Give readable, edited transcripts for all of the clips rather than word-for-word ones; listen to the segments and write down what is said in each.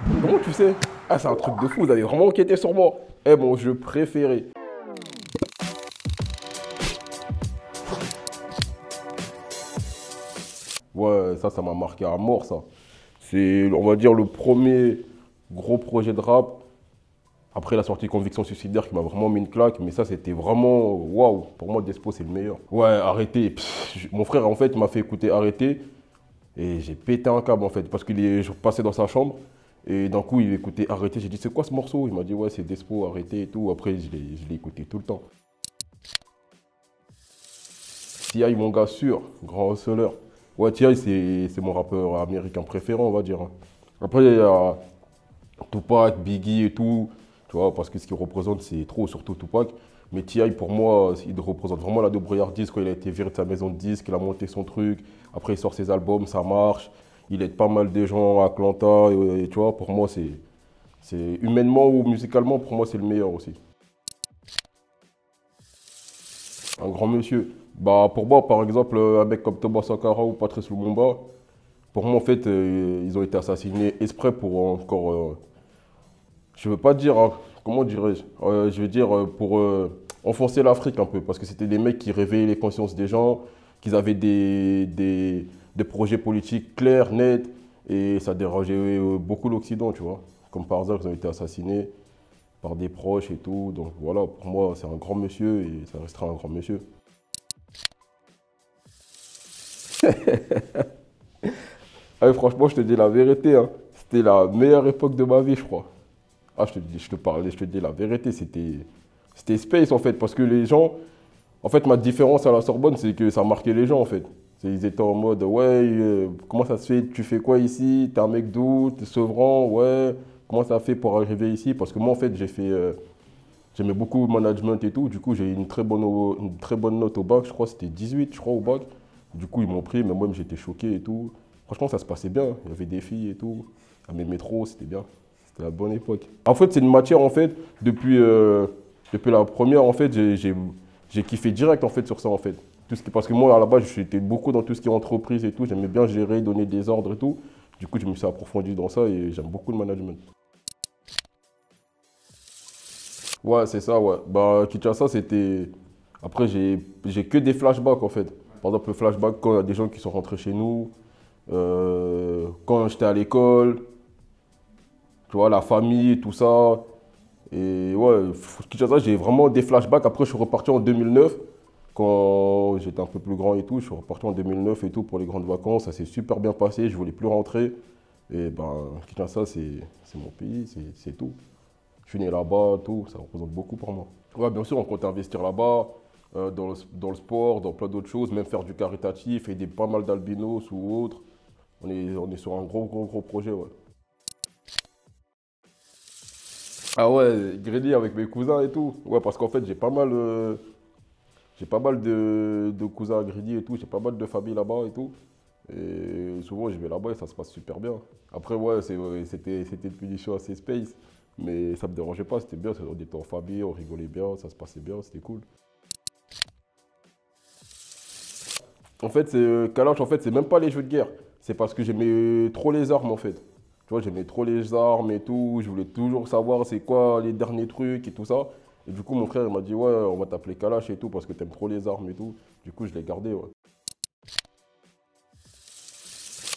Comment tu sais? Ah, c'est un truc de fou, vous avez vraiment enquêté sur moi. Eh, mon jeu préféré. Ouais, ça m'a marqué à mort, ça. C'est, on va dire, le premier gros projet de rap. Après la sortie Conviction Suicidaire qui m'a vraiment mis une claque, mais ça c'était vraiment waouh. Pour moi, Despo c'est le meilleur. Ouais, arrêtez. Mon frère en fait m'a fait écouter Arrêtez et j'ai pété un câble en fait parce je passais dans sa chambre et d'un coup il écoutait Arrêtez. J'ai dit c'est quoi ce morceau? Il m'a dit ouais c'est Despo, Arrêtez et tout. Après je l'ai écouté tout le temps. T.I. mon gars sûr, grand hustleur. Ouais T.I. c'est mon rappeur américain préféré on va dire, hein. Après il y a Tupac, Biggie et tout, tu vois, parce que ce qu'il représente, c'est trop, surtout Tupac. Mais T.I., pour moi, il représente vraiment la débrouillardise quand il a été viré de sa maison de disques, il a monté son truc. Après, il sort ses albums, ça marche. Il aide pas mal de gens à Atlanta, et tu vois, pour moi, c'est humainement ou musicalement, pour moi, c'est le meilleur aussi. Un grand monsieur. Bah, pour moi, par exemple, un mec comme Thomas Sankara ou Patrice Lumumba, pour moi, en fait, ils ont été assassinés exprès pour encore je veux pas dire, hein, comment dirais-je? Je veux dire pour enfoncer l'Afrique un peu, parce que c'était des mecs qui réveillaient les consciences des gens, qu'ils avaient des projets politiques clairs, nets, et ça dérangeait beaucoup l'Occident, tu vois. Comme par hasard, ils ont été assassinés par des proches et tout. Donc voilà, pour moi, c'est un grand monsieur et ça restera un grand monsieur. Ah, franchement, je te dis la vérité, hein, c'était la meilleure époque de ma vie, je crois. Ah, je te dis la vérité, c'était space en fait, parce que les gens, en fait, ma différence à la Sorbonne, c'est que ça marquait les gens en fait. Ils étaient en mode, ouais, comment ça se fait, tu fais quoi ici, t'es un mec d'où, t'es Sevran, ouais, comment ça fait pour arriver ici? Parce que moi, en fait, j'aimais beaucoup le management et tout, du coup, j'ai eu une très bonne note au bac, je crois que c'était 18, je crois, au bac. Du coup, ils m'ont pris, mais moi, j'étais choqué et tout. Franchement, ça se passait bien, il y avait des filles et tout, à mes métros, c'était bien. C'était la bonne époque. En fait, c'est une matière, en fait, depuis la première, en fait, j'ai kiffé direct, en fait, sur ça, en fait. Parce que moi, à la base, j'étais beaucoup dans tout ce qui est entreprise et tout. J'aimais bien gérer, donner des ordres et tout. Du coup, je me suis approfondi dans ça et j'aime beaucoup le management. Ouais, c'est ça, ouais. Bah, Kinshasa, c'était... Après, j'ai que des flashbacks, en fait. Par exemple, le flashback quand il y a des gens qui sont rentrés chez nous, quand j'étais à l'école, tu vois, la famille, tout ça. Et ouais, Kinshasa, j'ai vraiment des flashbacks. Après, je suis reparti en 2009, quand j'étais un peu plus grand et tout. Je suis reparti en 2009 et tout pour les grandes vacances. Ça s'est super bien passé, je voulais plus rentrer. Et ben, Kinshasa, c'est mon pays, c'est tout. Je suis né là-bas, tout, ça représente beaucoup pour moi. Ouais, bien sûr, on compte investir là-bas, dans le sport, dans plein d'autres choses, même faire du caritatif, aider pas mal d'albinos ou autres. On est sur un gros projet, ouais. Ah ouais, grillé avec mes cousins et tout. Ouais, parce qu'en fait, j'ai pas mal de cousins à Grigny et tout. J'ai pas mal de famille là-bas et tout. Et souvent, je vais là-bas et ça se passe super bien. Après, ouais, ouais, c'était une punition assez space. Mais ça me dérangeait pas, c'était bien. On était en famille, on rigolait bien, ça se passait bien, c'était cool. En fait, Kalash, en fait, c'est même pas les jeux de guerre. C'est parce que j'aimais trop les armes, en fait. Tu vois, j'aimais trop les armes et tout. Je voulais toujours savoir c'est quoi les derniers trucs et tout ça. Et du coup, mon frère, il m'a dit, ouais, on va t'appeler Kalash et tout parce que t'aimes trop les armes et tout. Du coup, je l'ai gardé, ouais.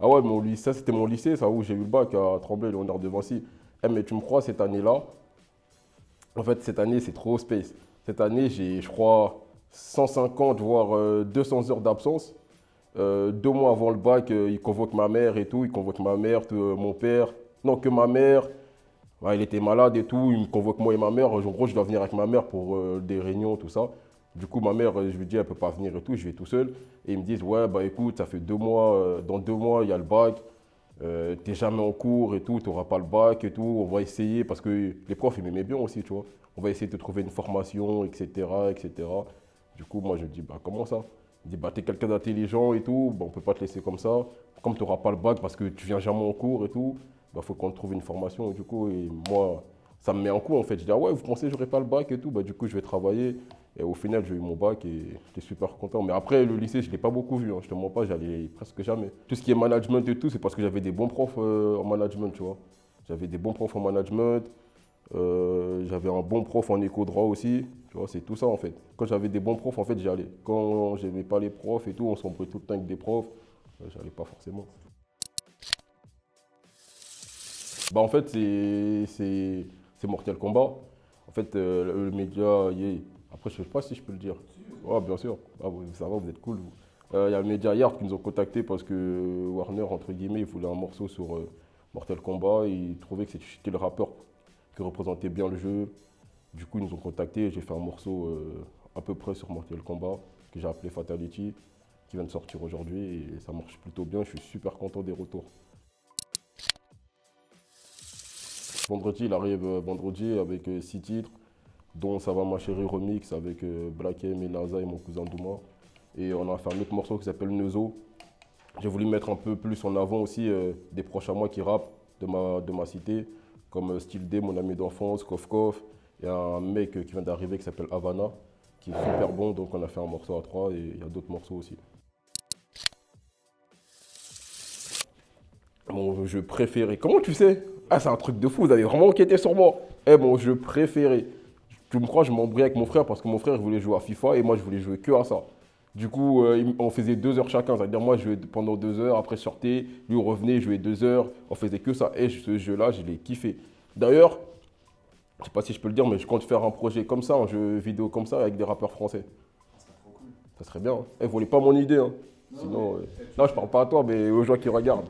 Ah ouais, ça, c'était mon lycée, ça, où j'ai eu le bac à Tremblay, Léonard de Vinci. Eh, mais tu me crois, cette année-là, en fait, cette année, c'est trop space. Cette année, j'ai, je crois, 150, voire 200 heures d'absence. 2 mois avant le bac, il convoque ma mère et tout. Il convoque ma mère, mon père. Non, que ma mère. Ouais, il était malade et tout. Il me convoque moi et ma mère. En gros, je dois venir avec ma mère pour des réunions, tout ça. Du coup, ma mère, je lui dis, elle peut pas venir et tout. Je vais tout seul. Et ils me disent, ouais, bah écoute, ça fait 2 mois. Dans 2 mois, il y a le bac. T'es jamais en cours et tout. Tu n'auras pas le bac et tout. On va essayer parce que les profs, ils m'aimaient bien aussi, tu vois. On va essayer de te trouver une formation, etc., etc. Du coup, moi, je dis, bah comment ça? Il dit, bah, t'es quelqu'un d'intelligent et tout, bah, on peut pas te laisser comme ça. Comme tu n'auras pas le bac parce que tu viens jamais en cours et tout, bah, faut qu'on te trouve une formation. Et du coup, et moi, ça me met en coup en fait. Je dis, ah ouais, vous pensez que j'aurai pas le bac et tout, bah, du coup, je vais travailler. Et au final, j'ai eu mon bac et j'étais super content. Mais après, le lycée, je ne l'ai pas beaucoup vu, hein. Je te mens pas, j'allais presque jamais. Tout ce qui est management et tout, c'est parce que j'avais des bons profs en management, tu vois. J'avais des bons profs en management, j'avais un bon prof en éco-droit aussi. Tu vois, c'est tout ça en fait. Quand j'avais des bons profs, en fait, j'y allais. Quand j'aimais pas les profs et tout, on s'embrouillait tout le temps avec des profs, j'allais pas forcément. Bah en fait, c'est Mortal Kombat. En fait, le média, après, je sais pas si je peux le dire. Ouais, bien sûr. Ah, ça va, vous êtes cool, vous. Il y a le média Yard qui nous ont contactés parce que Warner, entre guillemets, il voulait un morceau sur Mortal Kombat. Et il trouvait que c'était le rappeur qui représentait bien le jeu. Du coup, ils nous ont contactés et j'ai fait un morceau à peu près sur Mortal Kombat que j'ai appelé Fatality, qui vient de sortir aujourd'hui et ça marche plutôt bien. Je suis super content des retours. Vendredi, il arrive vendredi avec 6 titres, dont Ça va ma chérie remix avec Black M et Naza et mon cousin Douma. Et on a fait un autre morceau qui s'appelle Neuzo. J'ai voulu mettre un peu plus en avant aussi des proches à moi qui rappent de ma cité, comme Style D, mon ami d'enfance, Kof Kof. Il y a un mec qui vient d'arriver qui s'appelle Havana, qui est super bon, donc on a fait un morceau à 3 et il y a d'autres morceaux aussi. Mon jeu préféré. Comment tu sais? Ah, c'est un truc de fou, vous avez vraiment enquêté sur moi. Eh, mon jeu préféré. Tu me crois, je m'embrouillais avec mon frère parce que mon frère il voulait jouer à FIFA et moi je voulais jouer que à ça. Du coup, on faisait 2 heures chacun. C'est-à-dire, moi je jouais pendant 2 heures, après je sortais, lui on revenait, il jouait 2 heures. On faisait que ça. Et ce jeu-là, je l'ai kiffé. D'ailleurs, je sais pas si je peux le dire, mais je compte faire un projet comme ça, un jeu vidéo comme ça avec des rappeurs français. Ça serait bien. Hein. Eh, vous voulez pas mon idée, hein. Non, sinon, non, je parle pas à toi, mais aux gens qui regardent.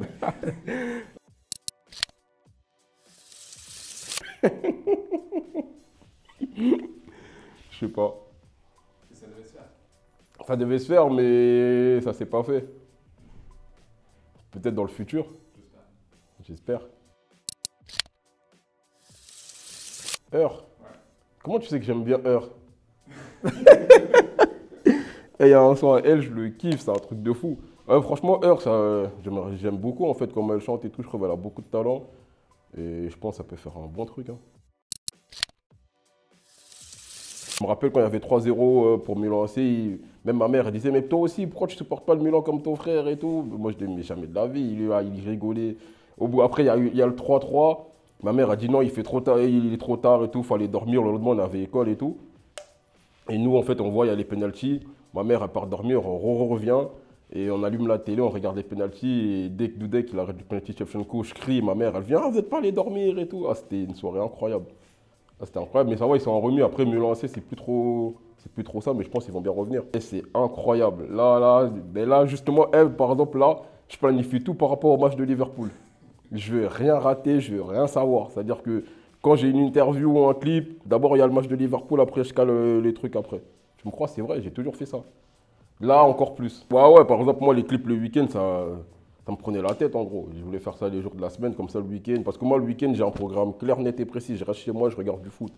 Je sais pas. Ça devait se faire. Ça devait se faire, mais ça s'est pas fait. Peut-être dans le futur, j'espère. Heure. Ouais. Comment tu sais que j'aime bien Heure? Et il y a un son à elle, je le kiffe, c'est un truc de fou. Franchement, Heure, j'aime beaucoup en fait, comment elle chante et tout, je trouve qu'elle a beaucoup de talent. Et je pense que ça peut faire un bon truc. Hein. Je me rappelle quand il y avait 3-0 pour Milan AC, même ma mère elle disait mais toi aussi pourquoi tu supportes pas le Milan comme ton frère et tout. Moi je dis mais jamais de la vie, il rigolait. Après il y a le 3-3, ma mère a dit non il fait trop tard, il est trop tard et tout, fallait dormir, le lendemain on avait école et tout. Et nous en fait on voit il y a les pénaltys, ma mère elle part dormir, on revient et on allume la télé, on regarde les pénaltys et dès que Dudek il arrête le penalty Shevchenko, je crie, ma mère elle vient ah, vous n'êtes pas allé dormir et tout. Ah c'était une soirée incroyable. Ah, c'était incroyable, mais ça va, ils sont en remis. Après, Milan AC, c'est plus trop ça, mais je pense qu'ils vont bien revenir. Et c'est incroyable. Là, justement, elle, par exemple, là, je planifie tout par rapport au match de Liverpool. Je veux rien rater, je veux rien savoir. C'est-à-dire que quand j'ai une interview ou un clip, d'abord il y a le match de Liverpool, après je cale les trucs après. Tu me crois, c'est vrai, j'ai toujours fait ça. Là, encore plus. Ouais, par exemple, moi, les clips le week-end, ça me prenait la tête en gros. Je voulais faire ça les jours de la semaine, comme ça le week-end. Parce que moi, le week-end, j'ai un programme clair, net et précis. Je reste chez moi, je regarde du foot.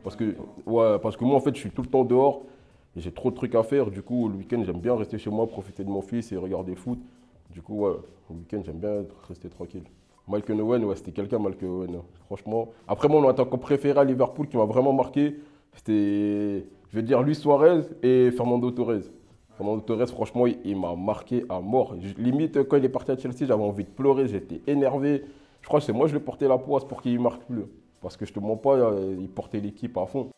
Parce que moi, en fait, je suis tout le temps dehors et j'ai trop de trucs à faire. Du coup, le week-end, j'aime bien rester chez moi, profiter de mon fils et regarder le foot. Du coup, ouais, le week-end, j'aime bien rester tranquille. Michael Owen, ouais, c'était quelqu'un, Michael Owen. Franchement. Après, mon attaquant préféré à Liverpool qui m'a vraiment marqué, c'était, je vais dire, Luis Suarez et Fernando Torres. Fernando Torres, franchement, il m'a marqué à mort. Limite, quand il est parti à Chelsea, j'avais envie de pleurer, j'étais énervé. Je crois que c'est moi, je lui portais la poisse pour qu'il ne marque plus. Parce que je te mens pas, il portait l'équipe à fond.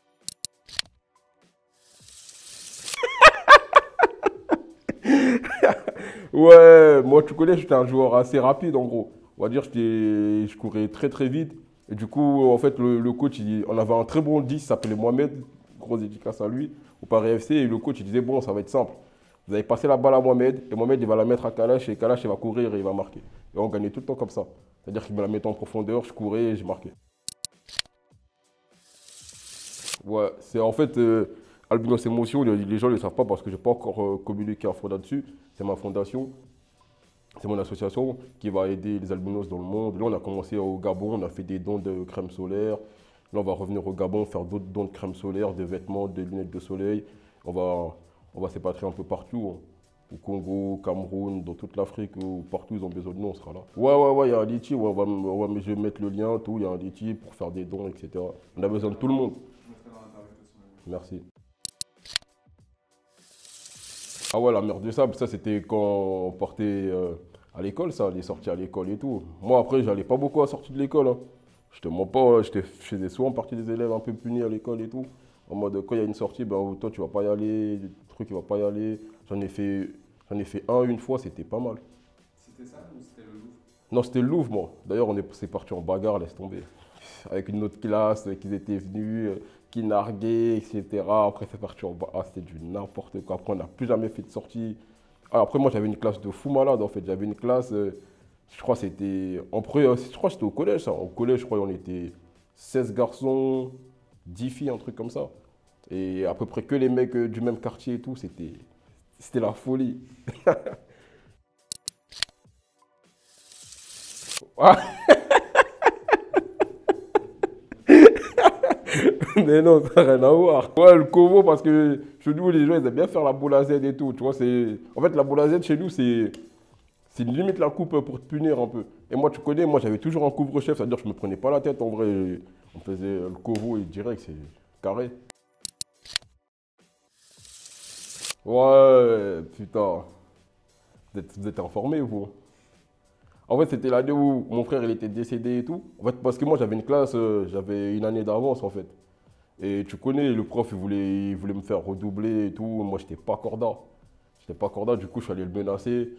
Ouais, moi, tu connais, j'étais un joueur assez rapide, en gros. On va dire, je courais très, très vite. Et du coup, en fait, le coach, on avait un très bon 10, il s'appelait Mohamed. Grosse dédicace à lui, au Paris FC. Et le coach, il disait, bon, ça va être simple. Vous allez passer la balle à Mohamed, et Mohamed, il va la mettre à Kalash, et Kalash, il va courir et il va marquer. Et on gagnait tout le temps comme ça. C'est-à-dire qu'il me la mettait en profondeur, je courais et je marquais. Ouais, c'est en fait, Albinos Émotion, les gens ne le savent pas parce que je n'ai pas encore communiqué à fond là-dessus. C'est ma fondation, c'est mon association qui va aider les albinos dans le monde. Là, on a commencé au Gabon, on a fait des dons de crème solaire. Là, on va revenir au Gabon, faire d'autres dons de crème solaire, de vêtements, de lunettes de soleil. On va s'épatrier un peu partout, hein. Au Congo, au Cameroun, dans toute l'Afrique, partout ils ont besoin de nous, on sera là. Ouais, il y a un Litchi, ouais, je vais mettre le lien, tout, il y a un Litchi pour faire des dons, etc. On a besoin de tout le monde. Merci. Ah ouais, la mer de sable, ça c'était quand on partait à l'école, ça, les sorties à l'école et tout. Moi après, j'allais pas beaucoup à la sortie de l'école. Hein. Je te mens pas, je faisais souvent partie des élèves un peu punis à l'école et tout. En mode, quand il y a une sortie, ben, toi, tu vas pas y aller, des trucs, tu vas pas y aller. J'en ai fait un une fois, c'était pas mal. C'était ça ou c'était le Louvre? Non, c'était le Louvre, moi. D'ailleurs, c'est parti en bagarre, laisse tomber. Avec une autre classe qui étaient venus, qui narguaient, etc. Après, c'est parti en bagarre. Ah, c'était du n'importe quoi. Après, on n'a plus jamais fait de sortie. Ah, après, moi, j'avais une classe de fou malade, en fait. J'avais une classe, je crois que c'était. Je crois que c'était au collège, ça. Au collège, je crois qu'on était 16 garçons, 10 filles, un truc comme ça. Et à peu près que les mecs du même quartier et tout, c'était la folie. Ah, mais non, ça n'a rien à voir. Ouais, le Kovo, parce que chez nous, les gens, ils aiment bien faire la boule à Z et tout. Tu vois, en fait, la boule à Z chez nous, c'est limite la coupe pour te punir un peu. Et moi, tu connais, moi, j'avais toujours un couvre-chef, c'est-à-dire que je me prenais pas la tête. En vrai, on faisait le Kovo et direct, c'est carré. Ouais, putain. Vous êtes informés, vous? En fait, c'était l'année où mon frère, il était décédé et tout. En fait, parce que moi, j'avais une classe, j'avais une année d'avance, en fait. Et tu connais, le prof, il voulait me faire redoubler et tout. Moi, j'étais pas corda. J'étais pas corda, du coup, je suis allé le menacer.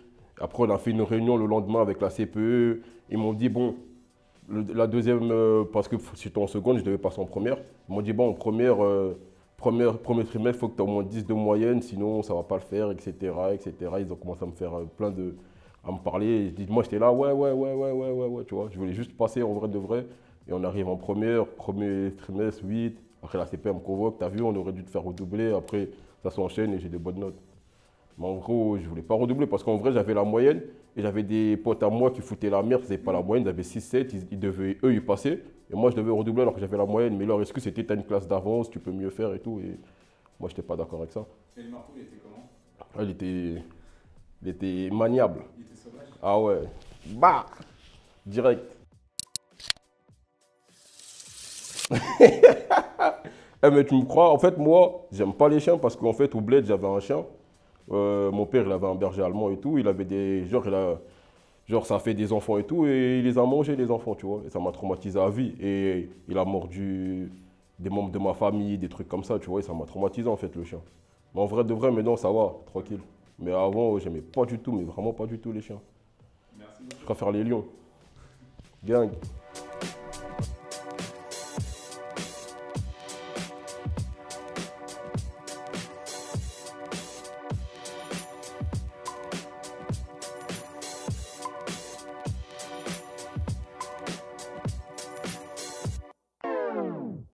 Après, on a fait une réunion le lendemain avec la CPE. Ils m'ont dit, bon, la deuxième, parce que c'était en seconde, je devais passer en première. Ils m'ont dit, bon, en premier trimestre, il faut que tu aies au moins 10 de moyenne, sinon ça va pas le faire, etc., etc. Ils ont commencé à me faire à me parler. Et moi, j'étais là, ouais, ouais, ouais, ouais, ouais, ouais, ouais, tu vois. Je voulais juste passer en vrai de vrai. Et on arrive en première, premier trimestre, 8. Après, la CPE me convoque, t'as vu, on aurait dû te faire redoubler. Après, ça s'enchaîne et j'ai des bonnes notes. Mais en gros, je voulais pas redoubler parce qu'en vrai, j'avais la moyenne et j'avais des potes à moi qui foutaient la merde, ils n'avaient pas la moyenne, ils avaient 6-7, ils devaient, eux, y passer. Et moi, je devais redoubler alors que j'avais la moyenne. Mais leur excuse, c'était t'as une classe d'avance, tu peux mieux faire et tout. Et moi, je n'étais pas d'accord avec ça. Et le marteau, il était comment? Ah, il était maniable. Il était sauvage? Ah ouais. Bah, direct. Eh, mais tu me crois, en fait, moi, j'aime pas les chiens parce qu'en fait, au bled, j'avais un chien. Mon père, il avait un berger allemand et tout. Il avait des. Genre, ça a fait des enfants et tout. Et il les a mangés, les enfants, tu vois. Et ça m'a traumatisé à vie. Et il a mordu des membres de ma famille, des trucs comme ça, tu vois. Et ça m'a traumatisé, en fait, le chien. Mais en vrai, de vrai, maintenant, ça va, tranquille. Mais avant, j'aimais pas du tout, mais vraiment pas du tout les chiens. Merci Je beaucoup. préfère les lions. Gang.